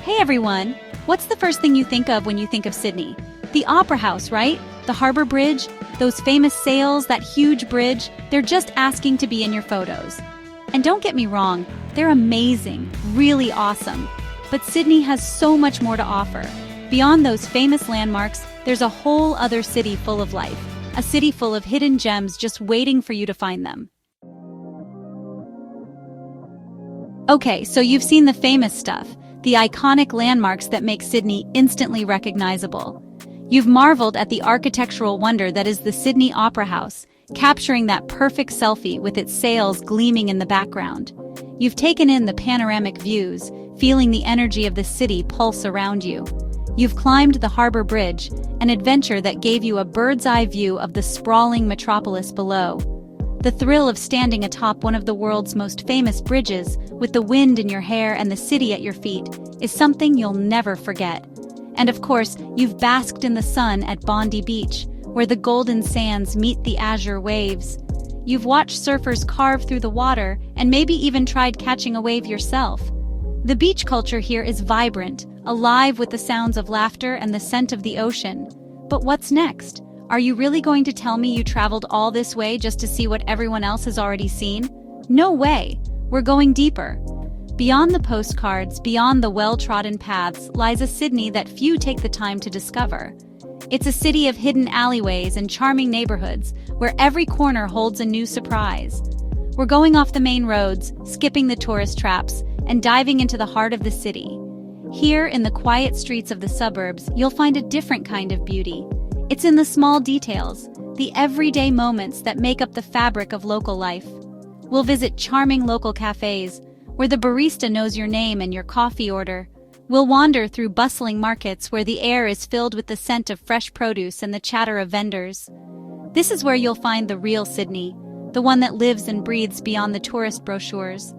Hey everyone! What's the first thing you think of when you think of Sydney? The Opera House, right? The Harbour Bridge? Those famous sails, that huge bridge? They're just asking to be in your photos. And don't get me wrong, they're amazing, really awesome. But Sydney has so much more to offer. Beyond those famous landmarks, there's a whole other city full of life. A city full of hidden gems just waiting for you to find them. Okay, so you've seen the famous stuff, the iconic landmarks that make Sydney instantly recognizable. You've marveled at the architectural wonder that is the Sydney Opera House, capturing that perfect selfie with its sails gleaming in the background. You've taken in the panoramic views, feeling the energy of the city pulse around you. You've climbed the Harbour Bridge, an adventure that gave you a bird's-eye view of the sprawling metropolis below. The thrill of standing atop one of the world's most famous bridges, with the wind in your hair and the city at your feet, is something you'll never forget. And of course, you've basked in the sun at Bondi Beach, where the golden sands meet the azure waves. You've watched surfers carve through the water and maybe even tried catching a wave yourself. The beach culture here is vibrant, alive with the sounds of laughter and the scent of the ocean. But what's next? Are you really going to tell me you traveled all this way just to see what everyone else has already seen? No way! We're going deeper. Beyond the postcards, beyond the well-trodden paths, lies a Sydney that few take the time to discover. It's a city of hidden alleyways and charming neighborhoods, where every corner holds a new surprise. We're going off the main roads, skipping the tourist traps, and diving into the heart of the city. Here, in the quiet streets of the suburbs, you'll find a different kind of beauty. It's in the small details, the everyday moments that make up the fabric of local life. We'll visit charming local cafes, where the barista knows your name and your coffee order. We'll wander through bustling markets where the air is filled with the scent of fresh produce and the chatter of vendors. This is where you'll find the real Sydney, the one that lives and breathes beyond the tourist brochures.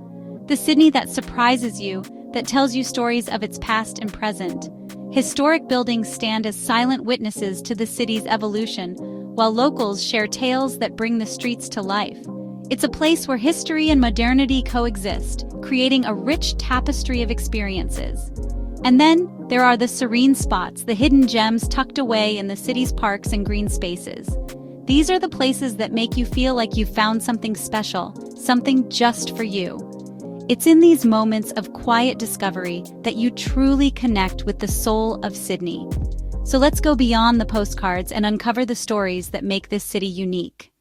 The Sydney that surprises you, that tells you stories of its past and present. Historic buildings stand as silent witnesses to the city's evolution, while locals share tales that bring the streets to life. It's a place where history and modernity coexist, creating a rich tapestry of experiences. And then, there are the serene spots, the hidden gems tucked away in the city's parks and green spaces. These are the places that make you feel like you've found something special, something just for you. It's in these moments of quiet discovery that you truly connect with the soul of Sydney. So let's go beyond the postcards and uncover the stories that make this city unique.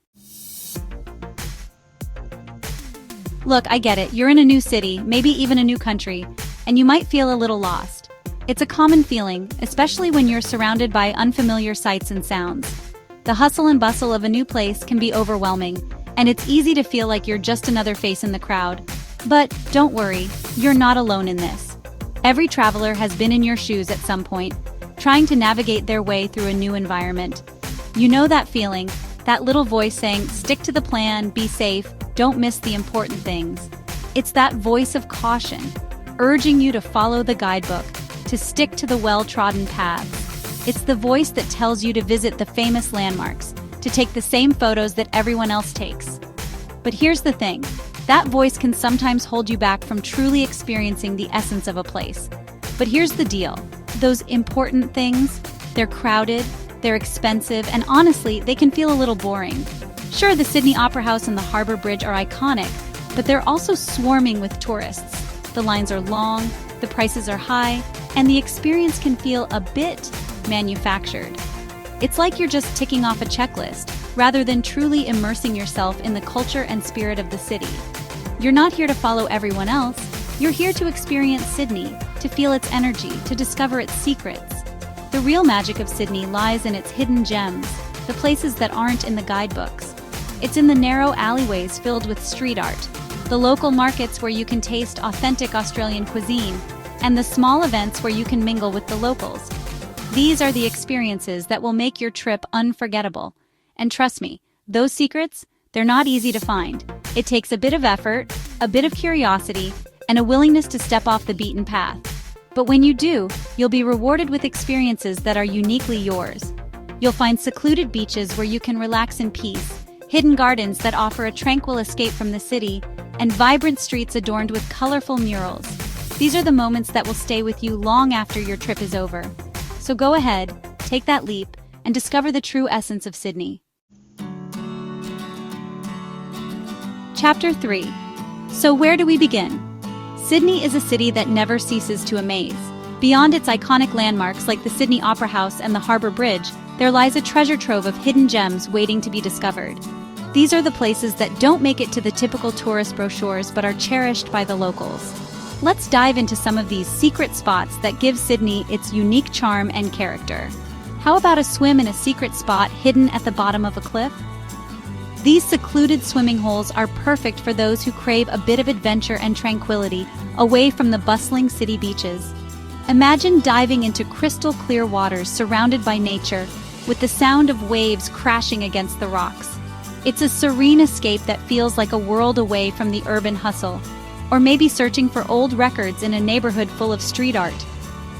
Look, I get it. You're in a new city, maybe even a new country, and you might feel a little lost. It's a common feeling, especially when you're surrounded by unfamiliar sights and sounds. The hustle and bustle of a new place can be overwhelming, and it's easy to feel like you're just another face in the crowd. But don't worry, you're not alone in this. Every traveler has been in your shoes at some point, trying to navigate their way through a new environment. You know that feeling, that little voice saying, stick to the plan, be safe, don't miss the important things. It's that voice of caution, urging you to follow the guidebook, to stick to the well-trodden paths. It's the voice that tells you to visit the famous landmarks, to take the same photos that everyone else takes. But here's the thing. That voice can sometimes hold you back from truly experiencing the essence of a place. But here's the deal. Those important things, they're crowded, they're expensive, and honestly, they can feel a little boring. Sure, the Sydney Opera House and the Harbour Bridge are iconic, but they're also swarming with tourists. The lines are long, the prices are high, and the experience can feel a bit manufactured. It's like you're just ticking off a checklist, rather than truly immersing yourself in the culture and spirit of the city. You're not here to follow everyone else, you're here to experience Sydney, to feel its energy, to discover its secrets. The real magic of Sydney lies in its hidden gems, the places that aren't in the guidebooks. It's in the narrow alleyways filled with street art, the local markets where you can taste authentic Australian cuisine, and the small events where you can mingle with the locals. These are the experiences that will make your trip unforgettable. And trust me, those secrets, they're not easy to find. It takes a bit of effort, a bit of curiosity, and a willingness to step off the beaten path. But when you do, you'll be rewarded with experiences that are uniquely yours. You'll find secluded beaches where you can relax in peace, hidden gardens that offer a tranquil escape from the city, and vibrant streets adorned with colorful murals. These are the moments that will stay with you long after your trip is over. So go ahead, take that leap, and discover the true essence of Sydney. Chapter 3. So where do we begin? Sydney is a city that never ceases to amaze. Beyond its iconic landmarks like the Sydney Opera House and the Harbour Bridge, there lies a treasure trove of hidden gems waiting to be discovered. These are the places that don't make it to the typical tourist brochures but are cherished by the locals. Let's dive into some of these secret spots that give Sydney its unique charm and character. How about a swim in a secret spot hidden at the bottom of a cliff? These secluded swimming holes are perfect for those who crave a bit of adventure and tranquility away from the bustling city beaches. Imagine diving into crystal clear waters surrounded by nature, with the sound of waves crashing against the rocks. It's a serene escape that feels like a world away from the urban hustle, or maybe searching for old records in a neighborhood full of street art.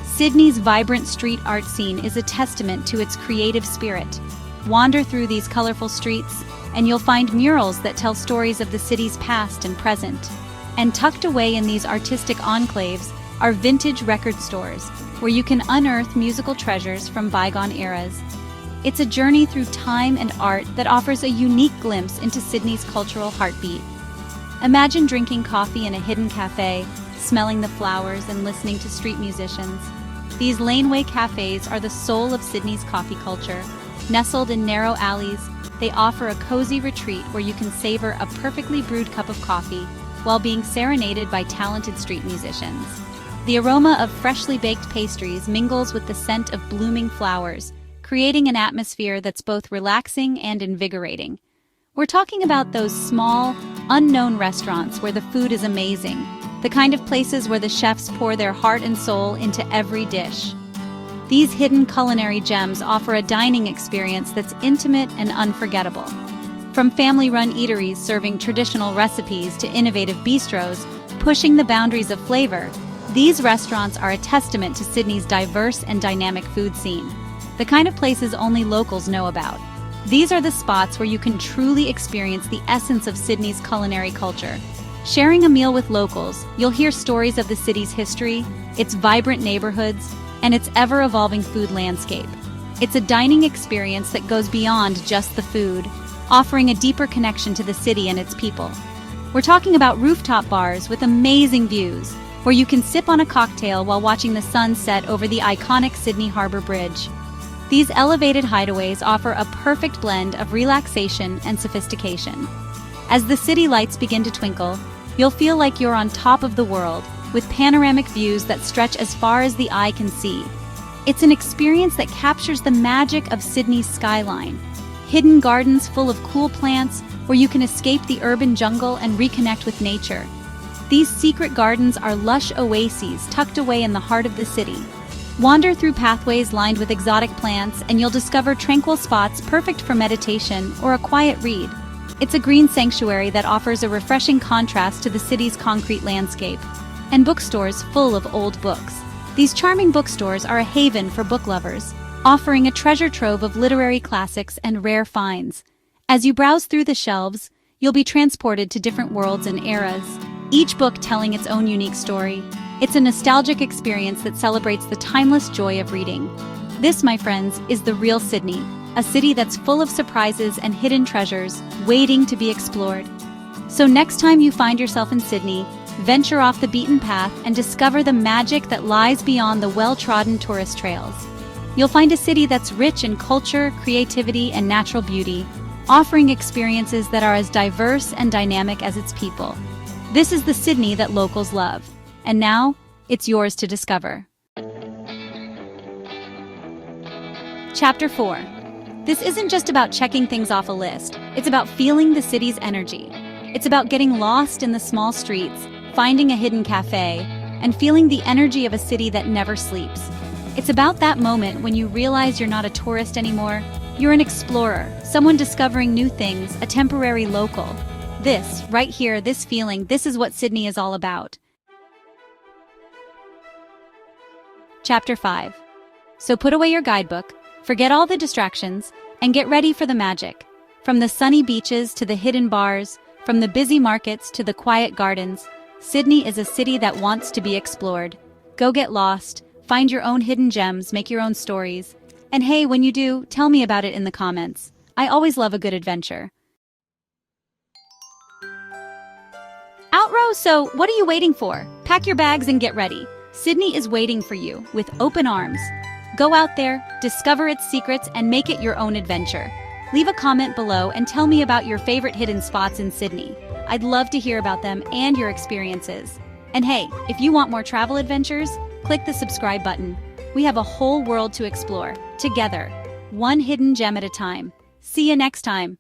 Sydney's vibrant street art scene is a testament to its creative spirit. Wander through these colorful streets, and you'll find murals that tell stories of the city's past and present. And tucked away in these artistic enclaves are vintage record stores, where you can unearth musical treasures from bygone eras. It's a journey through time and art that offers a unique glimpse into Sydney's cultural heartbeat. Imagine drinking coffee in a hidden cafe, smelling the flowers and listening to street musicians. These laneway cafes are the soul of Sydney's coffee culture. Nestled in narrow alleys, they offer a cozy retreat where you can savor a perfectly brewed cup of coffee while being serenaded by talented street musicians. The aroma of freshly baked pastries mingles with the scent of blooming flowers, creating an atmosphere that's both relaxing and invigorating. We're talking about those small, unknown restaurants where the food is amazing, the kind of places where the chefs pour their heart and soul into every dish. These hidden culinary gems offer a dining experience that's intimate and unforgettable. From family-run eateries serving traditional recipes to innovative bistros, pushing the boundaries of flavor, these restaurants are a testament to Sydney's diverse and dynamic food scene, the kind of places only locals know about. These are the spots where you can truly experience the essence of Sydney's culinary culture. Sharing a meal with locals, you'll hear stories of the city's history, its vibrant neighborhoods, and its ever-evolving food landscape. It's a dining experience that goes beyond just the food, offering a deeper connection to the city and its people. We're talking about rooftop bars with amazing views, where you can sip on a cocktail while watching the sun set over the iconic Sydney Harbour Bridge. These elevated hideaways offer a perfect blend of relaxation and sophistication. As the city lights begin to twinkle, you'll feel like you're on top of the world, with panoramic views that stretch as far as the eye can see. It's an experience that captures the magic of Sydney's skyline. Hidden gardens full of cool plants where you can escape the urban jungle and reconnect with nature. These secret gardens are lush oases tucked away in the heart of the city. Wander through pathways lined with exotic plants and you'll discover tranquil spots perfect for meditation or a quiet read. It's a green sanctuary that offers a refreshing contrast to the city's concrete landscape. And bookstores full of old books. These charming bookstores are a haven for book lovers, offering a treasure trove of literary classics and rare finds. As you browse through the shelves, you'll be transported to different worlds and eras, each book telling its own unique story. It's a nostalgic experience that celebrates the timeless joy of reading. This, my friends, is the real Sydney, a city that's full of surprises and hidden treasures waiting to be explored. So next time you find yourself in Sydney, venture off the beaten path and discover the magic that lies beyond the well-trodden tourist trails. You'll find a city that's rich in culture, creativity, and natural beauty, offering experiences that are as diverse and dynamic as its people. This is the Sydney that locals love. And now, it's yours to discover. Chapter 4. This isn't just about checking things off a list. It's about feeling the city's energy. It's about getting lost in the small streets, finding a hidden cafe, and feeling the energy of a city that never sleeps. It's about that moment when you realize you're not a tourist anymore. You're an explorer, someone discovering new things, a temporary local. This, right here, this feeling, this is what Sydney is all about. Chapter 5. So put away your guidebook, forget all the distractions, and get ready for the magic. From the sunny beaches to the hidden bars, from the busy markets to the quiet gardens, Sydney is a city that wants to be explored. Go get lost, find your own hidden gems, make your own stories. And hey, when you do, tell me about it in the comments. I always love a good adventure. Outrow, so what are you waiting for? Pack your bags and get ready. Sydney is waiting for you with open arms. Go out there, discover its secrets, and make it your own adventure. Leave a comment below and tell me about your favorite hidden spots in Sydney. I'd love to hear about them and your experiences. And hey, if you want more travel adventures, click the subscribe button. We have a whole world to explore, together, one hidden gem at a time. See you next time.